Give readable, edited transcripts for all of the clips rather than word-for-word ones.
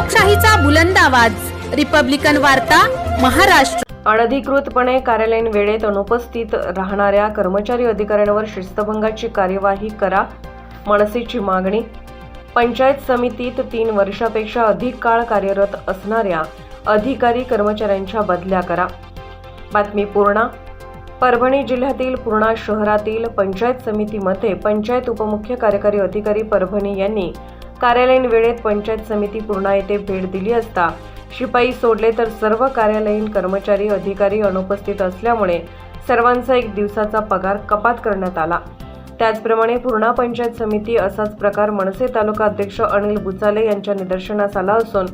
लोकशाहीचा बुलंद आवाज, रिपब्लिकन वार्ता, महाराष्ट्र। अनधिकृतपणे कार्यालयीन वेळेत अनुपस्थित राहणाऱ्या कर्मचारी अधिकाऱ्यांवर शिस्तभंगाची कार्यवाही करा, मनसेची मागणी। पंचायत समितीत 3 वर्षापेक्षा अधिक काळ कार्यरत असणाऱ्या अधिकारी कर्मचाऱ्यांच्या बदल्या करा। बातमी पूर्णा। परभणी जिल्ह्यातील पूर्णा शहरातील पंचायत समितीमध्ये पंचायत उपमुख्य कार्यकारी अधिकारी परभणी यांनी कार्यालयीन वेळेत पंचायत समिती पूर्णा येथे भेट दिली असता शिपाई सोडले तर सर्व कार्यालयीन कर्मचारी अधिकारी अनुपस्थित असल्यामुळे सर्वांचा 1 दिवसाचा पगार कपात करण्यात आला। त्याचप्रमाणे पूर्णा पंचायत समिती असाच प्रकार मनसे तालुका अध्यक्ष अनिल बुचाले यांच्या निदर्शनास आला असून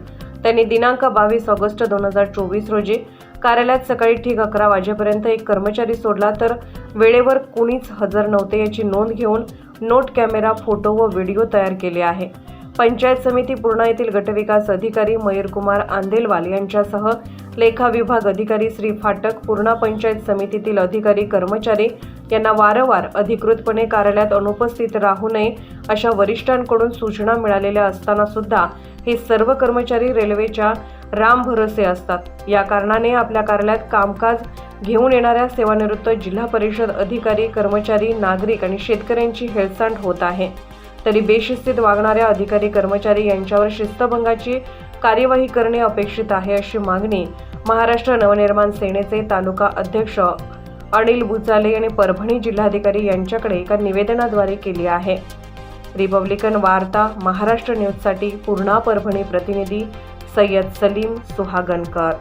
त्यांनी दिनांक 22 ऑगस्ट 2024 रोजी कार्यालयात सकाळी ठीक 11 वाजेपर्यंत एक कर्मचारी सोडला तर वेळेवर कुणीच हजर नव्हते याची नोंद घेऊन नोट कॅमेरा, फोटो व व्हिडिओ तयार केले आहे। पंचायत समिती पूर्णा येथील गटविकास अधिकारी मयूरकुमार आंदेलवाल यांच्यासह लेखा विभाग अधिकारी श्री फाटक, पूर्णा पंचायत समितीतील अधिकारी कर्मचारी यांना वारंवार अधिकृतपणे कार्यालयात अनुपस्थित राहू नये अशा वरिष्ठांकडून सूचना मिळालेल्या असताना सुद्धा हे सर्व कर्मचारी रेल्वेच्या राम भरोसे असतात। या कारणाने आपल्या कार्यालयात कामकाज घेऊन येणाऱ्या सेवानिवृत्त जिल्हा परिषद अधिकारी, कर्मचारी, नागरिक आणि शेतकऱ्यांची हेळसांड होत आहे। तरी बेशिस्तीत वागणाऱ्या अधिकारी कर्मचारी यांच्यावर शिस्तभंगाची कार्यवाही करणे अपेक्षित आहे अशी मागणी महाराष्ट्र नवनिर्माण सेनेचे तालुका अध्यक्ष अनिल बुचाले यांनी परभणी जिल्हाधिकारी यांच्याकडे एका निवेदनाद्वारे केली आहे। रिपब्लिकन वार्ता महाराष्ट्र न्यूजसाठी पूर्णा परभणी प्रतिनिधी सय्यद सलीम सुहागनकर।